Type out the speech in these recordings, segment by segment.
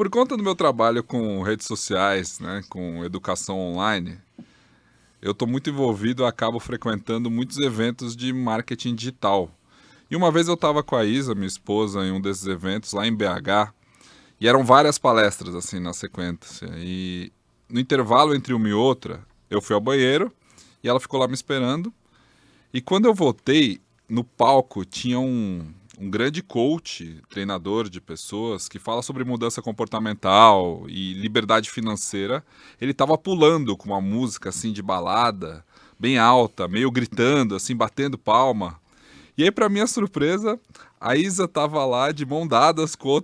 Por conta do meu trabalho com redes sociais, né, com educação online, eu estou muito envolvido e acabo frequentando muitos eventos de marketing digital. E uma vez eu estava com a Isa, minha esposa, em um desses eventos lá em BH, e eram várias palestras assim na sequência. E no intervalo entre uma e outra, eu fui ao banheiro e ela ficou lá me esperando. E quando eu voltei, no palco tinha um grande coach, treinador de pessoas, que fala sobre mudança comportamental e liberdade financeira. Ele estava pulando com uma música assim de balada, bem alta, meio gritando, assim, batendo palma. E aí, para minha surpresa, a Isa estava lá de mão dadas com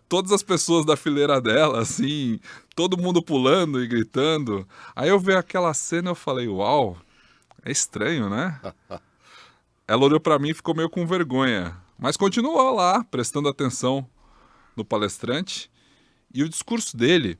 todas as pessoas da fileira dela, assim, todo mundo pulando e gritando. Aí eu vi aquela cena e eu falei, uau, é estranho, né? Ela olhou para mim e ficou meio com vergonha, mas continuou lá, prestando atenção no palestrante. E o discurso dele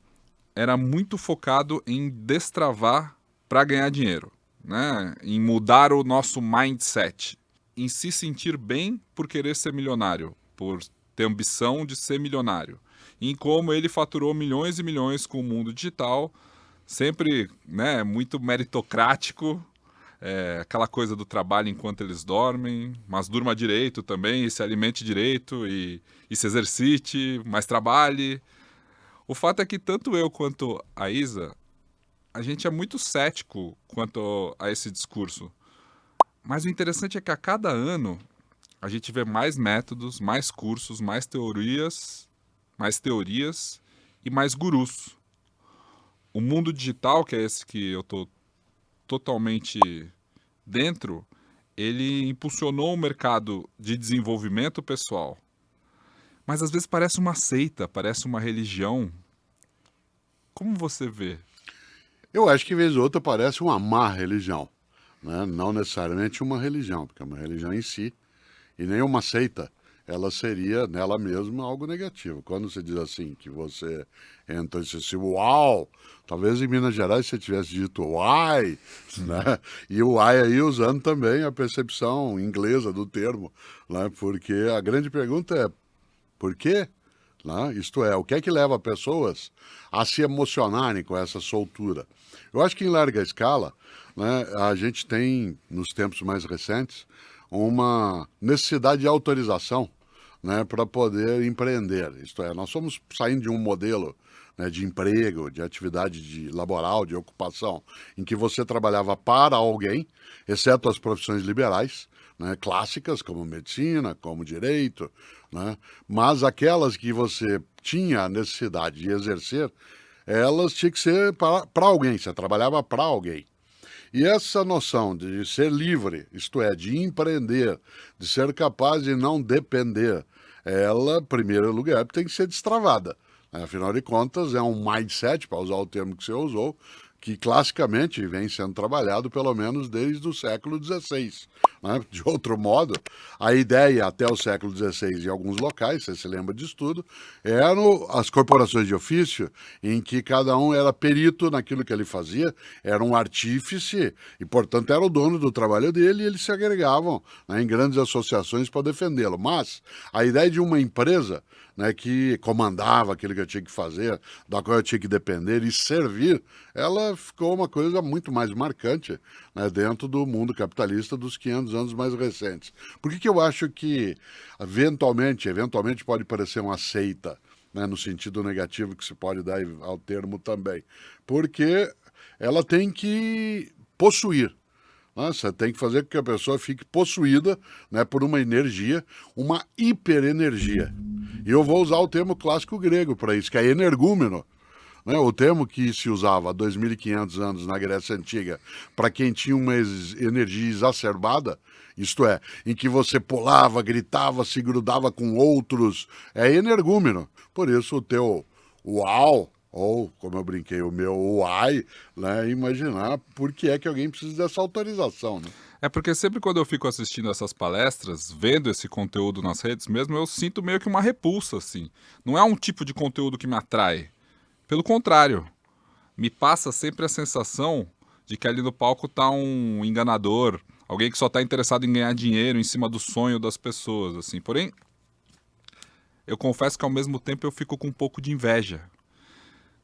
era muito focado em destravar para ganhar dinheiro, né? Em mudar o nosso mindset, em se sentir bem por querer ser milionário, por ter ambição de ser milionário. E em como ele faturou milhões e milhões com o mundo digital, sempre, né, muito meritocrático, aquela coisa do trabalho enquanto eles dormem, mas durma direito também, e se alimente direito e se exercite, mas trabalhe. O fato é que tanto eu quanto a Isa, a gente é muito cético quanto a esse discurso. Mas o interessante é que a cada ano a gente vê mais métodos, mais cursos, mais teorias e mais gurus. O mundo digital, que é esse que eu estou totalmente dentro, ele impulsionou o mercado de desenvolvimento pessoal. Mas às vezes parece uma seita, parece uma religião. Como você vê? Eu acho que, vez ou outra, parece uma má religião, né? Não necessariamente uma religião, porque é uma religião em si, e nem uma seita. Ela seria, nela mesma, algo negativo. Quando você diz assim, que você entra e diz assim, uau, talvez em Minas Gerais você tivesse dito uai, né? E o uai aí usando também a percepção inglesa do termo, né? Porque a grande pergunta é, por quê? Né? Isto é, o que é que leva pessoas a se emocionarem com essa soltura? Eu acho que em larga escala, né, a gente tem, nos tempos mais recentes, uma necessidade de autorização, né, para poder empreender. Isto é, nós somos saindo de um modelo, né, de emprego, de atividade laboral, de ocupação, em que você trabalhava para alguém, exceto as profissões liberais, né, clássicas, como medicina, como direito, né, mas aquelas que você tinha a necessidade de exercer, elas tinham que ser para alguém, você trabalhava para alguém. E essa noção de ser livre, isto é, de empreender, de ser capaz de não depender, ela, em primeiro lugar, tem que ser destravada. Afinal de contas, é um mindset, para usar o termo que você usou, que classicamente vem sendo trabalhado pelo menos desde o século XVI. Né? De outro modo, a ideia até o século XVI em alguns locais, você se lembra disso tudo, eram as corporações de ofício, em que cada um era perito naquilo que ele fazia, era um artífice e, portanto, era o dono do trabalho dele e eles se agregavam, né, em grandes associações para defendê-lo. Mas a ideia de uma empresa, né, que comandava aquilo que eu tinha que fazer, da qual eu tinha que depender e servir, ela ficou uma coisa muito mais marcante, né, dentro do mundo capitalista dos 500 anos mais recentes. Por que eu acho que, eventualmente pode parecer uma seita, né, no sentido negativo que se pode dar ao termo também? Porque ela tem que possuir. Você tem que fazer com que a pessoa fique possuída, né, por uma energia, uma hiperenergia. E eu vou usar o termo clássico grego para isso, que é energúmeno. Né, o termo que se usava há 2.500 anos na Grécia Antiga para quem tinha uma energia exacerbada, isto é, em que você pulava, gritava, se grudava com outros, é energúmeno. Por isso o teu uau, ou, como eu brinquei, o meu uai, né, imaginar por que é que alguém precisa dessa autorização. Né? É porque sempre quando eu fico assistindo essas palestras, vendo esse conteúdo nas redes mesmo, eu sinto meio que uma repulsa, assim. Não é um tipo de conteúdo que me atrai. Pelo contrário, me passa sempre a sensação de que ali no palco tá um enganador, alguém que só tá interessado em ganhar dinheiro em cima do sonho das pessoas, assim. Porém, eu confesso que ao mesmo tempo eu fico com um pouco de inveja.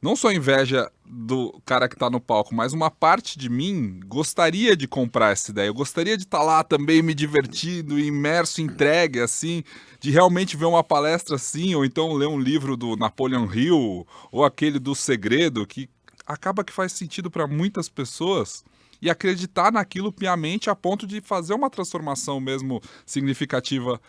Não só inveja do cara que tá no palco, mas uma parte de mim gostaria de comprar essa ideia. Eu gostaria de estar lá também me divertindo, imerso, entregue, assim, de realmente ver uma palestra assim, ou então ler um livro do Napoleon Hill, ou aquele do Segredo, que acaba que faz sentido para muitas pessoas, e acreditar naquilo piamente a ponto de fazer uma transformação mesmo significativa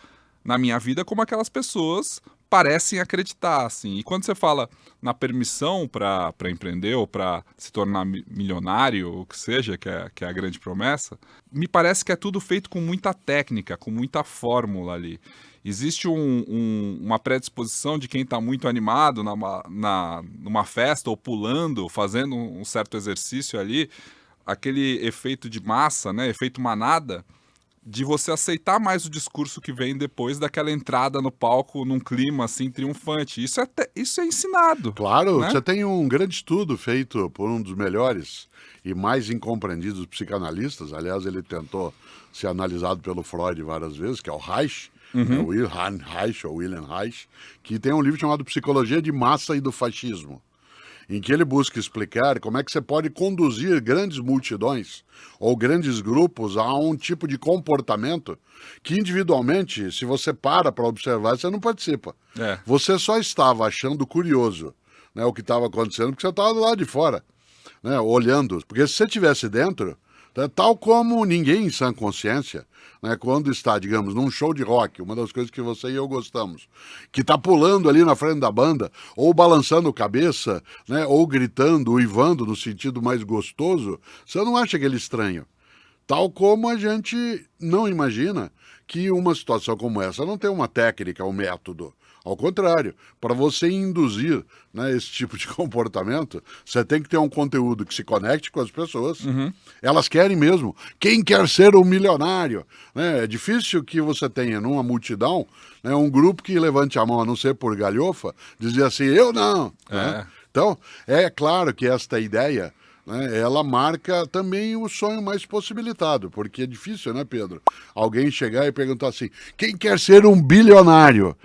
na minha vida, como aquelas pessoas parecem acreditar, assim. E quando você fala na permissão para empreender ou para se tornar milionário, ou o que seja, que é a grande promessa, me parece que é tudo feito com muita técnica, com muita fórmula ali. Existe uma predisposição de quem está muito animado numa festa ou pulando, fazendo um certo exercício ali, aquele efeito de massa, né, efeito manada, de você aceitar mais o discurso que vem depois daquela entrada no palco num clima assim triunfante. Isso é ensinado. Claro, né? você tem um grande estudo feito por um dos melhores e mais incompreendidos psicanalistas. Aliás, ele tentou ser analisado pelo Freud várias vezes, que é o Reich, o Wilhelm Reich, ou Wilhelm Reich, que tem um livro chamado Psicologia de Massa e do Fascismo, em que ele busca explicar como é que você pode conduzir grandes multidões ou grandes grupos a um tipo de comportamento que individualmente, se você para observar, você não participa. É. Você só estava achando curioso, né, o que estava acontecendo porque você estava do lado de fora, né, olhando. Porque se você estivesse dentro, tal como ninguém em sã consciência, né, quando está, digamos, num show de rock, uma das coisas que você e eu gostamos, que está pulando ali na frente da banda, ou balançando a cabeça, né, ou gritando, uivando no sentido mais gostoso, você não acha aquele estranho. Tal como a gente não imagina que uma situação como essa não tem uma técnica, um método. Ao contrário, para você induzir, né, esse tipo de comportamento, você tem que ter um conteúdo que se conecte com as pessoas. Elas querem mesmo. Quem quer ser um milionário? Né? É difícil que você tenha numa multidão, né, um grupo que levante a mão, a não ser por galhofa, dizer assim, eu não. Né? Então, é claro que esta ideia, né, ela marca também o sonho mais possibilitado, porque é difícil, né, Pedro? Alguém chegar e perguntar assim, quem quer ser um bilionário?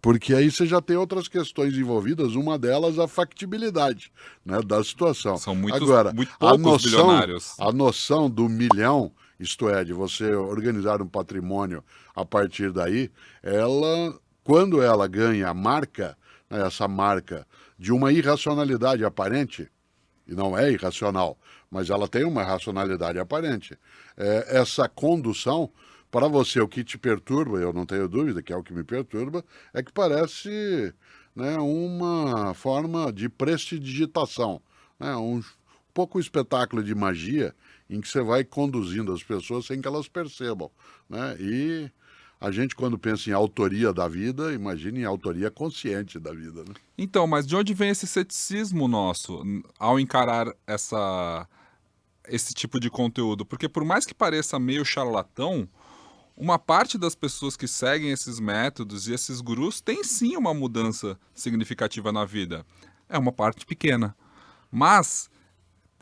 Porque aí você já tem outras questões envolvidas, uma delas a factibilidade, né, da situação. São muito a poucos bilionários. A noção do milhão, isto é, de você organizar um patrimônio a partir daí, ela, quando ela ganha a marca, né, essa marca de uma irracionalidade aparente, e não é irracional, mas ela tem uma racionalidade aparente, essa condução. Para você, o que te perturba, eu não tenho dúvida que é o que me perturba, é que parece, né, uma forma de prestidigitação, né, um pouco espetáculo de magia em que você vai conduzindo as pessoas sem que elas percebam. Né? E a gente, quando pensa em autoria da vida, imagina em autoria consciente da vida. Né? Então, mas de onde vem esse ceticismo nosso ao encarar esse tipo de conteúdo? Porque por mais que pareça meio charlatão, uma parte das pessoas que seguem esses métodos e esses gurus tem sim uma mudança significativa na vida. É uma parte pequena. Mas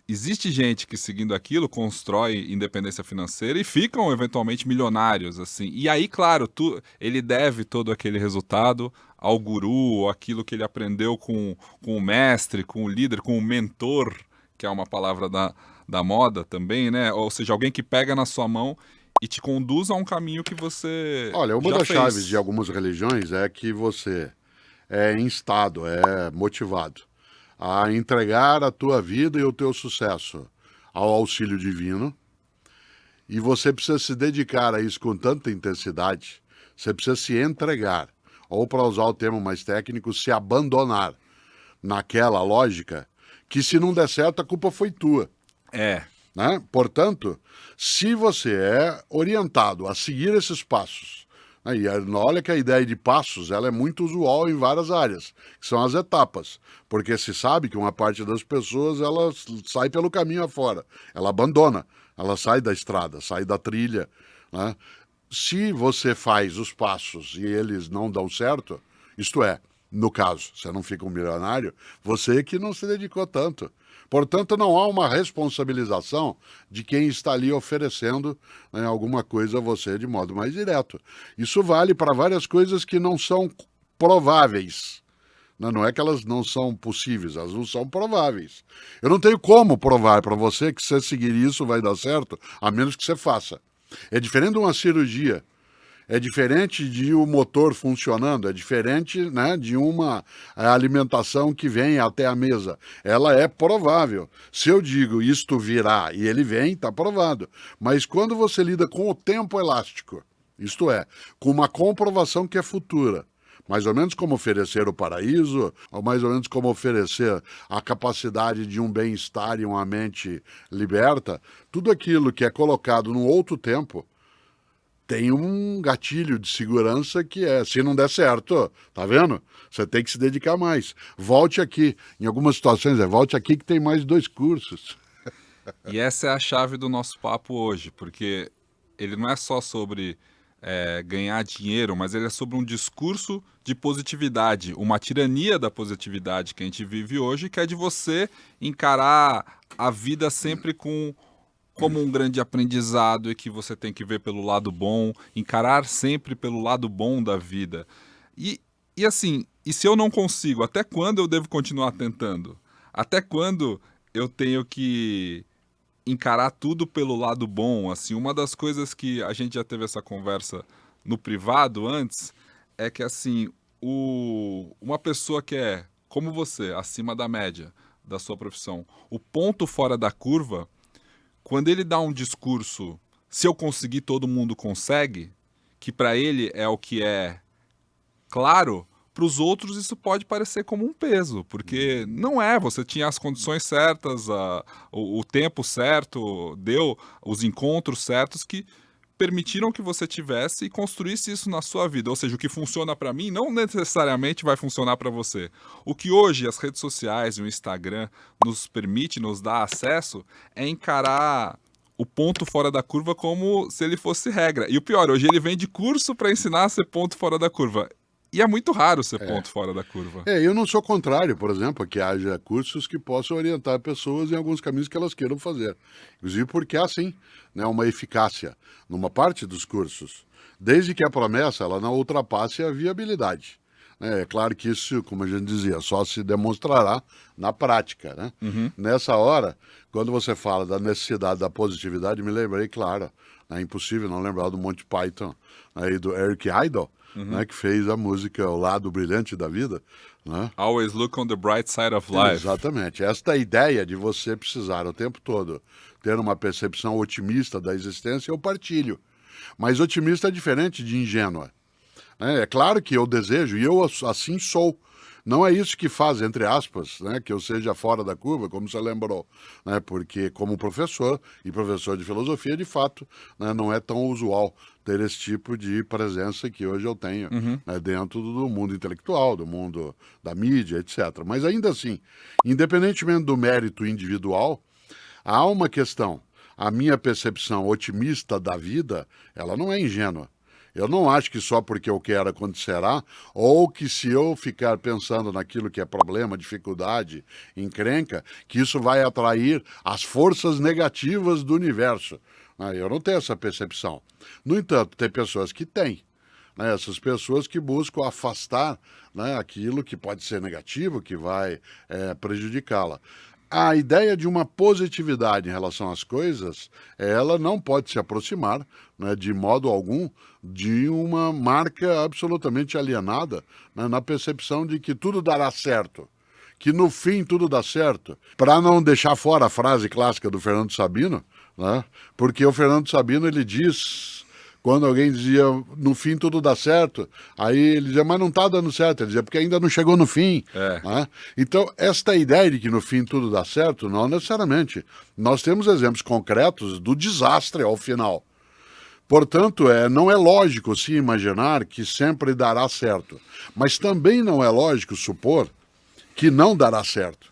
existe gente que, seguindo aquilo, constrói independência financeira e ficam eventualmente milionários, assim. E aí, claro, ele deve todo aquele resultado ao guru, aquilo que ele aprendeu com o mestre, com o líder, com o mentor, que é uma palavra da moda também, né? Ou seja, alguém que pega na sua mão e te conduz a um caminho que você Olha, uma já das fez. chaves de algumas religiões é que você é instado, é motivado a entregar a tua vida e o teu sucesso ao auxílio divino, e você precisa se dedicar a isso com tanta intensidade, você precisa se entregar, ou para usar o termo mais técnico, se abandonar naquela lógica que se não der certo a culpa foi tua. Né? Portanto, se você é orientado a seguir esses passos, né, e olha que a ideia de passos ela é muito usual em várias áreas, que são as etapas, porque se sabe que uma parte das pessoas ela sai pelo caminho afora, ela abandona, ela sai da estrada, sai da trilha. Né? Se você faz os passos e eles não dão certo, isto é, No caso, você não fica um milionário, você que não se dedicou tanto. Portanto, não há uma responsabilização de quem está ali oferecendo, né, alguma coisa a você de modo mais direto. Isso vale para várias coisas que não são prováveis. Não é que elas não são possíveis, elas não são prováveis. Eu não tenho como provar para você que se você seguir isso vai dar certo, a menos que você faça. É diferente de uma cirurgia. É diferente de um motor funcionando, é diferente, né, de uma alimentação que vem até a mesa. Ela é provável. Se eu digo isto virá e ele vem, está provado. Mas quando você lida com o tempo elástico, isto é, com uma comprovação que é futura, mais ou menos como oferecer o paraíso, ou mais ou menos como oferecer a capacidade de um bem-estar e uma mente liberta, tudo aquilo que é colocado num outro tempo, tem um gatilho de segurança que é, se não der certo, tá vendo? Você tem que se dedicar mais. Volte aqui. Em algumas situações volte aqui que tem mais 2 cursos. E essa é a chave do nosso papo hoje, porque ele não é só sobre ganhar dinheiro, mas ele é sobre um discurso de positividade, uma tirania da positividade que a gente vive hoje, que é de você encarar a vida sempre como um grande aprendizado e que você tem que ver pelo lado bom, encarar sempre pelo lado bom da vida. E assim, e se eu não consigo, até quando eu devo continuar tentando? Até quando eu tenho que encarar tudo pelo lado bom? Assim, uma das coisas que a gente já teve essa conversa no privado antes é que assim, uma pessoa que é como você, acima da média da sua profissão, o ponto fora da curva, quando ele dá um discurso, se eu conseguir, todo mundo consegue, que para ele é o que é claro, para os outros isso pode parecer como um peso, porque não é, você tinha as condições certas, o tempo certo, deu os encontros certos que permitiram que você tivesse e construísse isso na sua vida. Ou seja, o que funciona para mim não necessariamente vai funcionar para você. O que hoje as redes sociais e o Instagram nos permite, nos dá acesso, é encarar o ponto fora da curva como se ele fosse regra. E o pior, hoje ele vende curso para ensinar a ser ponto fora da curva. E é muito raro ser ponto fora da curva. Eu não sou contrário, por exemplo, a que haja cursos que possam orientar pessoas em alguns caminhos que elas queiram fazer. Inclusive porque há, sim, né, uma eficácia numa parte dos cursos, desde que a promessa ela não ultrapasse a viabilidade. É claro que isso, como a gente dizia, só se demonstrará na prática, né? Nessa hora, quando você fala da necessidade da positividade, me lembrei, claro, é impossível não lembrar do Monty Python, né, e do Eric Idle, né, que fez a música O Lado Brilhante da Vida, né? Always look on the bright side of life. Exatamente. Esta ideia de você precisar o tempo todo ter uma percepção otimista da existência, eu partilho. Mas otimista é diferente de ingênua. É claro que eu desejo, e eu assim sou. Não é isso que faz, entre aspas, né, que eu seja fora da curva, como você lembrou, né, porque como professor e professor de filosofia, de fato, né, não é tão usual ter esse tipo de presença que hoje eu tenho, né, dentro do mundo intelectual, do mundo da mídia, etc. Mas ainda assim, independentemente do mérito individual, há uma questão. A minha percepção otimista da vida, ela não é ingênua. Eu não acho que só porque eu quero acontecerá, ou que se eu ficar pensando naquilo que é problema, dificuldade, encrenca, que isso vai atrair as forças negativas do universo. Eu não tenho essa percepção. No entanto, tem pessoas que têm. Essas pessoas que buscam afastar, né, aquilo que pode ser negativo, que vai prejudicá-la. A ideia de uma positividade em relação às coisas, ela não pode se aproximar, né, de modo algum, de uma marca absolutamente alienada, né, na percepção de que tudo dará certo, que no fim tudo dá certo. Para não deixar fora a frase clássica do Fernando Sabino, né, porque o Fernando Sabino ele diz... Quando alguém dizia, no fim tudo dá certo, aí ele dizia, mas não está dando certo. Ele dizia, porque ainda não chegou no fim. Né? Então, esta ideia de que no fim tudo dá certo, não necessariamente. Nós temos exemplos concretos do desastre ao final. Portanto, não é lógico se imaginar que sempre dará certo. Mas também não é lógico supor que não dará certo.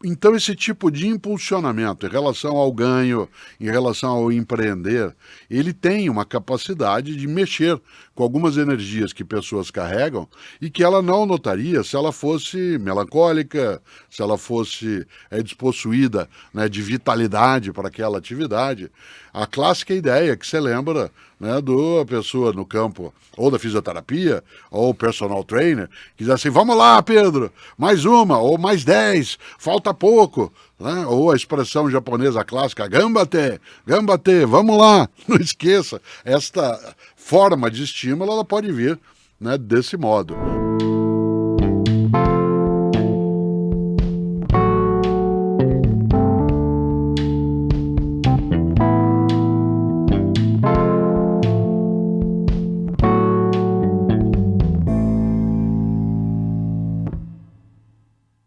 Então, esse tipo de impulsionamento em relação ao ganho, em relação ao empreender, ele tem uma capacidade de mexer com algumas energias que pessoas carregam e que ela não notaria se ela fosse melancólica, se ela fosse despossuída, né, de vitalidade para aquela atividade. A clássica ideia que você lembra, né, da pessoa no campo ou da fisioterapia ou personal trainer que diz assim, vamos lá, Pedro, mais uma ou mais 10, falta pouco, né? Ou a expressão japonesa clássica, gambate, gambate, vamos lá. Não esqueça, esta forma de estímulo ela pode vir, né, desse modo.